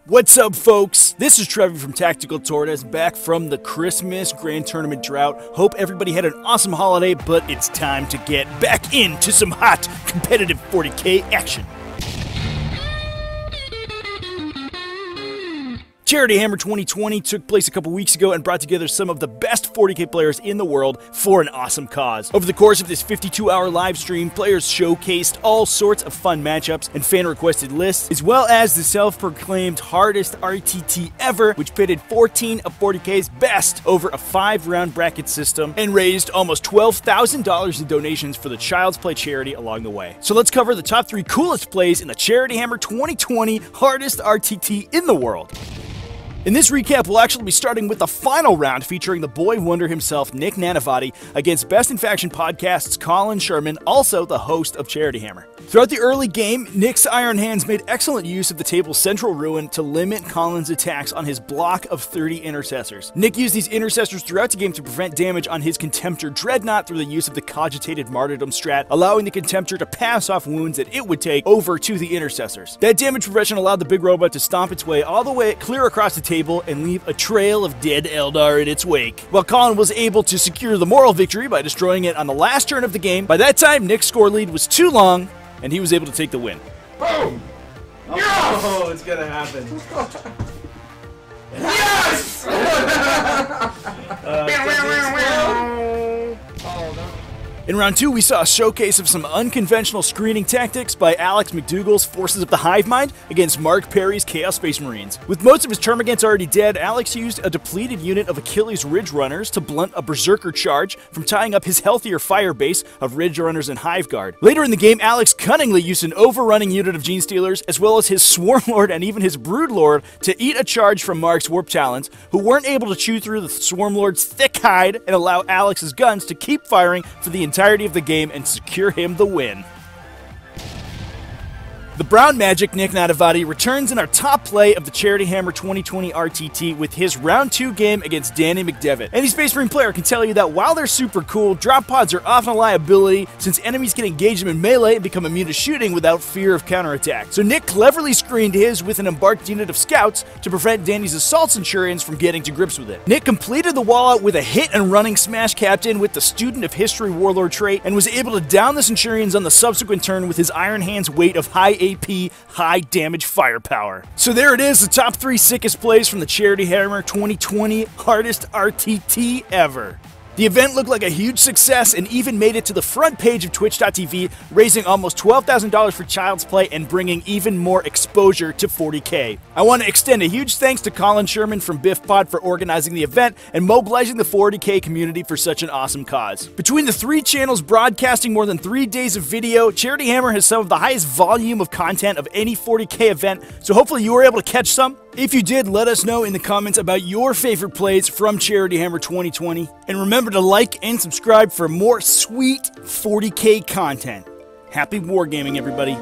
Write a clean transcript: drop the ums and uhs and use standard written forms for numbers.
What's up, folks? This is Trevor from Tactical Tortoise, back from the Christmas Grand Tournament drought. Hope everybody had an awesome holiday, but it's time to get back into some hot, competitive 40k action. Charityhammer 2020 took place a couple weeks ago and brought together some of the best 40k players in the world for an awesome cause. Over the course of this 52-hour live stream, players showcased all sorts of fun matchups and fan-requested lists, as well as the self-proclaimed hardest RTT ever, which pitted 14 of 40k's best over a 5-round bracket system and raised almost $12,000 in donations for the Child's Play charity along the way. So let's cover the top 3 coolest plays in the Charityhammer 2020 hardest RTT in the world. In this recap, we'll actually be starting with the final round featuring the boy wonder himself, Nick Nanavati, against Best in Faction Podcast's Colin Sherman, also the host of Charityhammer. Throughout the early game, Nick's Iron Hands made excellent use of the table's central ruin to limit Colin's attacks on his block of 30 intercessors. Nick used these intercessors throughout the game to prevent damage on his Contemptor Dreadnought through the use of the cogitated Martyrdom strat, allowing the Contemptor to pass off wounds that it would take over to the intercessors. That damage progression allowed the big robot to stomp its way all the way clear across the table and leave a trail of dead Eldar in its wake. While Colin was able to secure the moral victory by destroying it on the last turn of the game, by that time Nick's score lead was too long and he was able to take the win. Boom! Yes! Oh, it's gonna happen. Yes! In round 2, we saw a showcase of some unconventional screening tactics by Alex McDougall's Forces of the Hive Mind against Mark Perry's Chaos Space Marines. With most of his termagants already dead, Alex used a depleted unit of Achilles Ridge Runners to blunt a Berserker charge from tying up his healthier fire base of Ridge Runners and Hive Guard. Later in the game, Alex cunningly used an overrunning unit of Gene Stealers, as well as his Swarm Lord and even his Brood Lord, to eat a charge from Mark's Warp Talons, who weren't able to chew through the Swarm Lord's thick hide and allow Alex's guns to keep firing for the entirety of the game and secure him the win. The Brown Magic Nick Nanavati returns in our top play of the Charityhammer 2020 RTT with his round 2 game against Danny McDevitt. Any Space Marine player can tell you that while they're super cool, drop pods are often a liability since enemies can engage them in melee and become immune to shooting without fear of counterattack. So Nick cleverly screened his with an embarked unit of scouts to prevent Danny's Assault Centurions from getting to grips with it. Nick completed the wall out with a hit and running Smash Captain with the Student of History Warlord trait and was able to down the Centurions on the subsequent turn with his Iron Hands weight of high AP, high damage firepower. So there it is, the top 3 sickest plays from the Charityhammer 2020 hardest RTT ever. The event looked like a huge success and even made it to the front page of Twitch.tv, raising almost $12,000 for Child's Play and bringing even more exposure to 40k. I want to extend a huge thanks to Colin Sherman from BIFpod for organizing the event and mobilizing the 40k community for such an awesome cause. Between the 3 channels broadcasting more than 3 days of video, Charityhammer has some of the highest volume of content of any 40k event, so hopefully you were able to catch some. If you did, let us know in the comments about your favorite plays from Charityhammer 2020. And remember to like and subscribe for more sweet 40k content. Happy wargaming, everybody.